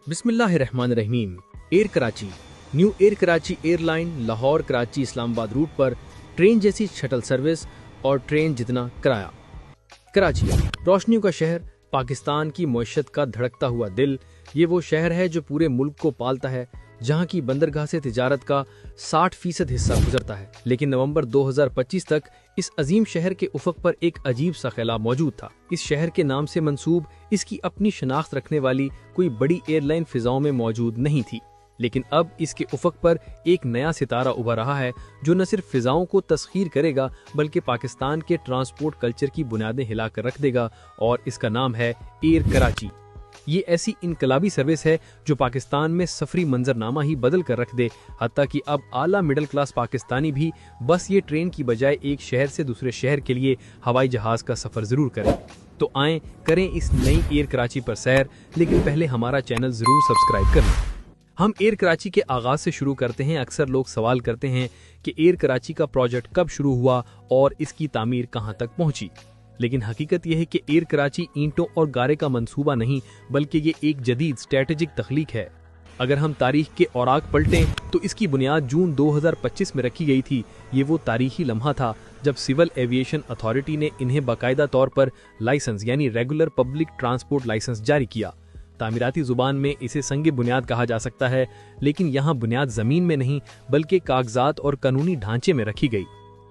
बिस्मिल्लाहिर्रहमानिर्रहीम। Air Karachi, new air Karachi airline Lahore Karachi Islamabad route पर train जैसी शटल सर्विस और ट्रेन जितना किराया। कराची, रोशनियों का शहर, पाकिस्तान की मईशत का धड़कता हुआ दिल। ये वो शहर है जो पूरे मुल्क को पालता है, जहां की बंदरगाह से तिजारत का 60% हिस्सा गुजरता है। लेकिन नवंबर 2025 तक इस अजीम शहर के उफक पर एक अजीब सा ख्याल मौजूद था। इस शहर के नाम से मंसूब इसकी अपनी शनाख्त रखने वाली कोई बड़ी एयरलाइन फिजाओं में मौजूद नहीं थी। लेकिन अब इसके उफक पर एक नया सितारा उभर रहा है जो न सिर्फ फिजाओं को तस्खीर करेगा बल्कि पाकिस्तान के ट्रांसपोर्ट कल्चर की बुनियादें हिलाकर रख देगा, और इसका नाम है एयर कराची। ये ऐसी इनकलाबी सर्विस है जो पाकिस्तान में सफरी मंजरनामा ही बदल कर रख दे, हत्ता कि अब आला मिडिल क्लास पाकिस्तानी भी बस ये ट्रेन की बजाय एक शहर से दूसरे शहर के लिए हवाई जहाज का सफर जरूर करें। तो आएं करें इस नई एयर कराची पर सैर, लेकिन पहले हमारा चैनल जरूर सब्सक्राइब कर लें। हम एयर कराची के आगाज से शुरू करते हैं। अक्सर लोग सवाल करते हैं कि एयर कराची का प्रोजेक्ट कब शुरू हुआ और इसकी तामीर कहां तक पहुंची। लेकिन हकीकत यह है कि एयर कराची ईंटों और गारे का मंसूबा नहीं, बल्कि ये एक जदीद स्ट्रेटेजिक तख्लीक है। अगर हम तारीख के औराक पलटें तो इसकी बुनियाद जून 2025 में रखी गई थी। ये वो तारीखी लम्हा था जब सिविल एविएशन अथॉरिटी ने इन्हें बाकायदा तौर पर लाइसेंस यानी रेगुलर पब्लिक ट्रांसपोर्ट लाइसेंस जारी किया। तामीराती जुबान में इसे संग बुनियाद कहा जा सकता है, लेकिन यहाँ बुनियाद जमीन में नहीं बल्कि कागजात और कानूनी ढांचे में रखी गई।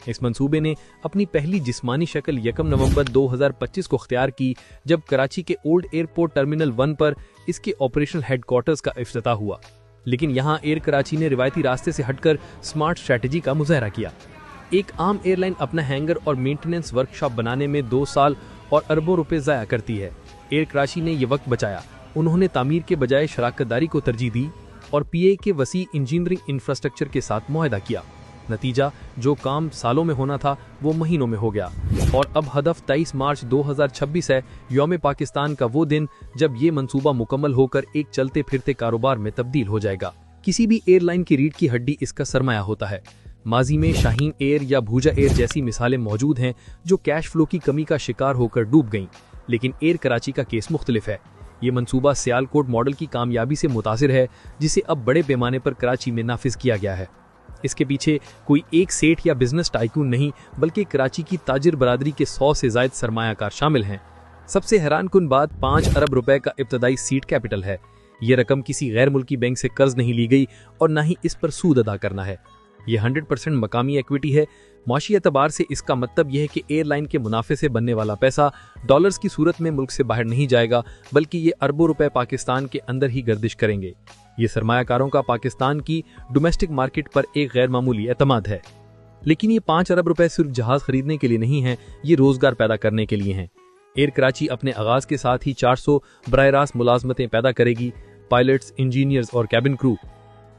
इस मंसूबे ने अपनी पहली जिस्मानी शक्ल 1 नवंबर 2025 को अख्तियार की, जब कराची के ओल्ड एयरपोर्ट टर्मिनल 1 पर इसके ऑपरेशनल हेडक्वार्टर्स का इफ्तिताह हुआ। लेकिन यहाँ एयर कराची ने रिवायती रास्ते से हटकर स्मार्ट स्ट्रेटेजी का मुजाहरा किया। एक आम एयरलाइन अपना हैंगर और मेंटेनेंस वर्कशॉप बनाने में 2 साल और अरबों रुपए जाया करती है। एयर कराची ने ये वक्त बचाया। उन्होंने तामीर के बजाय शराकतदारी को तरजीह दी और पीए के वसी इंजीनियरिंग इंफ्रास्ट्रक्चर के साथ मुआहदा किया। नतीजा, जो काम सालों में होना था वो महीनों में हो गया, और अब हदफ 23 मार्च 2026 है, यौम पाकिस्तान का वो दिन जब ये मंसूबा मुकम्मल होकर एक चलते फिरते कारोबार में तब्दील हो जाएगा। किसी भी एयरलाइन की रीढ़ की हड्डी इसका सरमाया होता है। माजी में शाहीन एयर या भूजा एयर जैसी मिसालें मौजूद हैं जो कैश फ्लो की कमी का शिकार होकर डूब गईं, लेकिन एयर कराची का केस मुख्तलिफ है। ये मंसूबा सियालकोट मॉडल की कामयाबी से मुतासिर है, जिसे अब बड़े पैमाने पर कराची में नाफिज किया गया है। इसके पीछे कोई एक सेठ या बिजनेस टाइकून नहीं, बल्कि कराची की ताजिर बरादरी के 100 से ज्यादा सरमायाकार शामिल हैं। सबसे हैरानकुन बात 5 अरब रुपए का इब्तदाई सीड कैपिटल है। ये रकम किसी गैर मुल्की बैंक से कर्ज नहीं ली गई और न ही इस पर सूद अदा करना है। ये 100% मकामी इक्विटी है। माशी एतबार से इसका मतलब यह है कि एयरलाइन के मुनाफे से बनने वाला पैसा डॉलर्स की सूरत में मुल्क से बाहर नहीं जाएगा, बल्कि ये अरबों रुपए पाकिस्तान के अंदर ही गर्दिश करेंगे। ये सरमायाकारों का पाकिस्तान की डोमेस्टिक मार्केट पर एक गैर मामूली एतमाद है। लेकिन ये 5 अरब रुपए सिर्फ जहाज खरीदने के लिए नहीं है, ये रोजगार पैदा करने के लिए हैं। एयर कराची अपने आगाज के साथ ही 400 बराह रास्त मुलाजमतें पैदा करेगी, पायलट्स, इंजीनियर्स और कैबिन क्रू।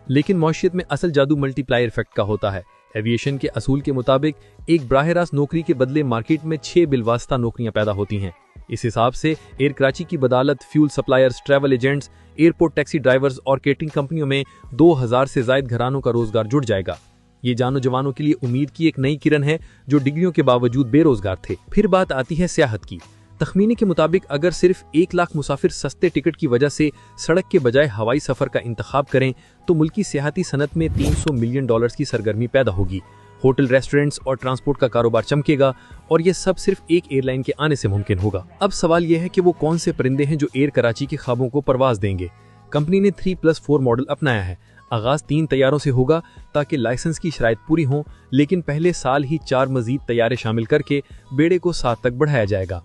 लेकिन मौशियत में असल जादू मल्टीप्लायर इफेक्ट का होता है। एविएशन के असूल के मुताबिक एक बराह रास्त नौकरी के बदले मार्केट में 6 बिलवास्ता नौकरियां पैदा होती हैं। इस हिसाब से एयर कराची की बदौलत fuel suppliers, travel agents, airport taxi drivers और केटरिंग कंपनियों में 2000 से ज्यादा घरानों का रोजगार जुड़ जाएगा। ये जानो जवानों के लिए उम्मीद की एक नई किरण है जो डिग्रियों के बावजूद बेरोजगार थे। फिर बात आती है सियाहत की। तखमीने के मुताबिक अगर सिर्फ 1 लाख मुसाफिर सस्ते टिकट की वजह से सड़क के बजाय हवाई सफर का इंतखाब करें तो मुल्की सियाहती सनत में $300 मिलियन की सरगर्मी पैदा होगी। होटल, रेस्टोरेंट्स और ट्रांसपोर्ट का कारोबार चमकेगा, और ये सब सिर्फ एक एयरलाइन के आने से मुमकिन होगा। अब सवाल यह है कि वो कौन से परिंदे हैं जो एयर कराची के ख्वाबों को परवाज देंगे। कंपनी ने 3+4 मॉडल अपनाया है। आगाज 3 तैयारों से होगा ताकि लाइसेंस की शराइत पूरी हो, लेकिन पहले साल ही 4 मजीद तैयारे शामिल करके बेड़े को 7 तक बढ़ाया जाएगा।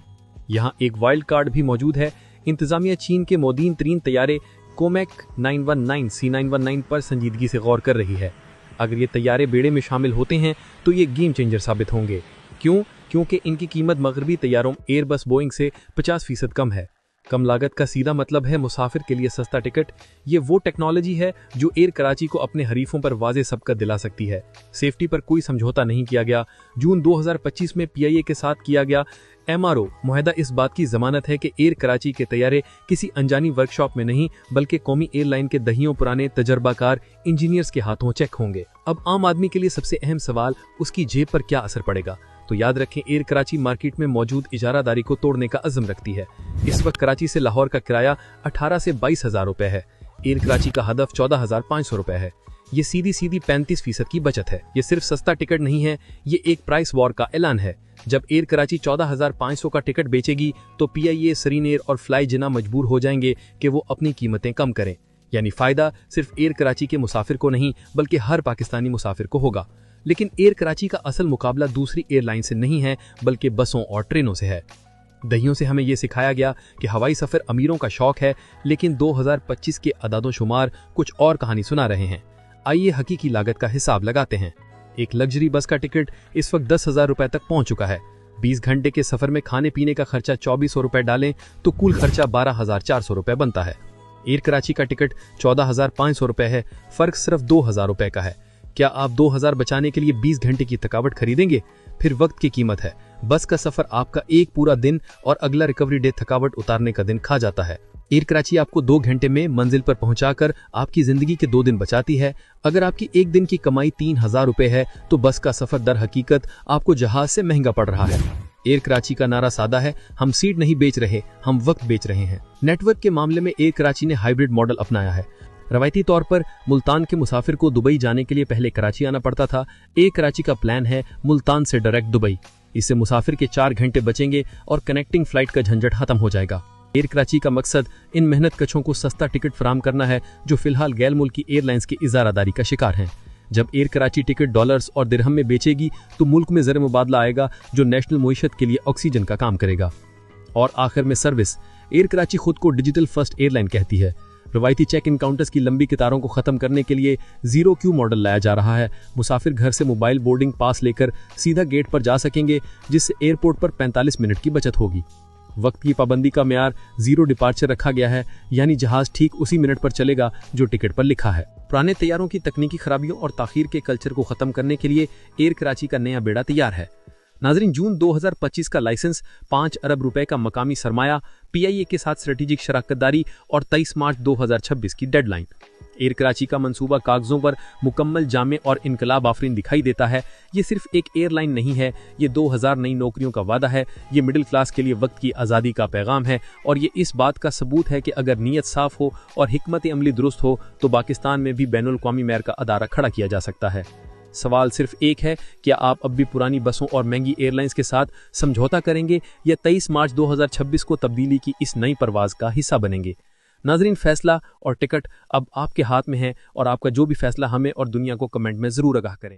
यहाँ एक वाइल्ड कार्ड भी मौजूद है। इंतजामिया चीन के मोदीन तरीन तैयारे कोमेक 919 C919 पर संजीदगी से गौर कर रही है। अगर ये तैयारे बेड़े में शामिल होते हैं तो ये गेम चेंजर साबित होंगे। क्यों? क्योंकि इनकी कीमत मगरबी तैयारों एयरबस, बोइंग से 50% कम है। कम लागत का सीधा मतलब है मुसाफिर के लिए सस्ता टिकट। ये वो टेक्नोलॉजी है जो एयर कराची को अपने हरीफों पर वाज़े सबकत दिला सकती है। सेफ्टी पर कोई समझौता नहीं किया गया। जून 2025 में पीआईए के साथ किया गया एमआरओ मुआहदा इस बात की जमानत है कि एयर कराची के तैयारे किसी अनजानी वर्कशॉप में नहीं, बल्कि कौमी एयरलाइन के दहियों पुराने तजर्बाकार इंजीनियर्स के हाथों चेक होंगे। अब आम आदमी के लिए सबसे अहम सवाल, उसकी जेब पर क्या असर पड़ेगा। तो याद रखें, एयर कराची मार्केट में मौजूद इजारादारी को तोड़ने का अज़्म रखती है। इस वक्त कराची से लाहौर का किराया 18 से 22 हज़ार रुपए है। एयर कराची का हदफ 14,500 रुपए है। ये सीधी 35% की बचत है। ये सिर्फ सस्ता टिकट नहीं है, ये एक प्राइस वॉर का ऐलान है। जब एयर कराची 14,500 का टिकट बेचेगी तो PIA, सरीनेर और फ्लाई जिन्ना मजबूर हो जाएंगे कि वो अपनी कीमतें कम करें। यानी फायदा सिर्फ एयर कराची के मुसाफिर को नहीं बल्कि हर पाकिस्तानी मुसाफिर को होगा। लेकिन एयर कराची का असल मुकाबला दूसरी एयरलाइन से नहीं है बल्कि बसों और ट्रेनों से है। दहियों से हमें यह सिखाया गया कि हवाई सफर अमीरों का शौक है, लेकिन 2025 के अदादोशुमार कुछ और कहानी सुना रहे हैं। आइए हकीकी लागत का हिसाब लगाते हैं। एक लग्जरी बस का टिकट इस वक्त 10,000 रुपए तक पहुंच चुका है। 20 घंटे के सफर में खाने पीने का खर्चा 2400 रुपए डालें तो कुल खर्चा 12,400 रुपए बनता है। एयर कराची का टिकट 14,500 रुपए है, फर्क सिर्फ 2,000 रुपए का है। क्या आप 2,000 बचाने के लिए 20 घंटे की थकावट खरीदेंगे? फिर वक्त की कीमत है। बस का सफर आपका एक पूरा दिन और अगला रिकवरी डे थकावट उतारने का दिन खा जाता है। एयर कराची आपको 2 घंटे में मंजिल पर पहुंचाकर आपकी जिंदगी के 2 दिन बचाती है। अगर आपकी एक दिन की कमाई 3,000 रुपए है तो बस का सफर दर हकीकत आपको जहाज से महंगा पड़ रहा है। एयर कराची का नारा सादा है, हम सीट नहीं बेच रहे, हम वक्त बेच रहे हैं। नेटवर्क के मामले में एयर कराची ने हाइब्रिड मॉडल अपनाया है। रवायती तौर पर मुल्तान के मुसाफिर को दुबई जाने के लिए पहले कराची आना पड़ता था। एयर कराची का प्लान है मुल्तान से डायरेक्ट दुबई। इससे मुसाफिर के 4 घंटे बचेंगे और कनेक्टिंग फ्लाइट का झंझट खत्म हो जाएगा। एयर कराची का मकसद इन मेहनत कशों को सस्ता टिकट फराहम करना है जो फिलहाल गैर मुल्की एयरलाइंस की इजारादारी का शिकार हैं। जब एयर कराची टिकट डॉलर्स और दिरहम में बेचेगी तो मुल्क में ज़र मुबादला आएगा जो नेशनल मईशत के लिए ऑक्सीजन का काम करेगा। और आखिर में सर्विस। एयर कराची खुद को डिजिटल फर्स्ट एयरलाइन कहती है। रवायती चेक इन काउंटर्स की लंबी कतारों को खत्म करने के लिए जीरो क्यू मॉडल लाया जा रहा है। मुसाफिर घर से मोबाइल बोर्डिंग पास लेकर सीधा गेट पर जा सकेंगे, जिससे एयरपोर्ट पर 45 मिनट की बचत होगी। वक्त की पाबंदी का म्यार जीरो डिपार्चर रखा गया है, यानी जहाज ठीक उसी मिनट पर चलेगा जो टिकट पर लिखा है। पुराने तैयारों की तकनीकी खराबियों और ताखीर के कल्चर को खत्म करने के लिए एयर कराची का नया बेड़ा तैयार है। नाजरीन, जून 2025 का लाइसेंस, 5 अरब रुपए का मकामी सरमाया, PIA के साथ स्ट्रेटेजिक शराकतदारी और 23 मार्च 2026 की डेडलाइन। एयर कराची का मंसूबा कागजों पर मुकम्मल जामे और इनकलाब आफरीन दिखाई देता है। ये सिर्फ एक एयरलाइन नहीं है, ये 2000 नई नौकरियों का वादा है। ये मिडिल क्लास के लिए वक्त की आज़ादी का पैगाम है और ये इस बात का सबूत है कि अगर नीयत साफ हो और हिकमत अमली दुरुस्त हो तो पाकिस्तान में भी बैनुल क़ौमी मैर का अदारा खड़ा किया जा सकता है। सवाल सिर्फ एक है, क्या आप अब भी पुरानी बसों और महंगी एयरलाइंस के साथ समझौता करेंगे या 23 मार्च 2026 को तब्दीली की इस नई परवाज का हिस्सा बनेंगे? नाजरीन, फैसला और टिकट अब आपके हाथ में है और आपका जो भी फैसला हमें और दुनिया को कमेंट में जरूर आगाह करें।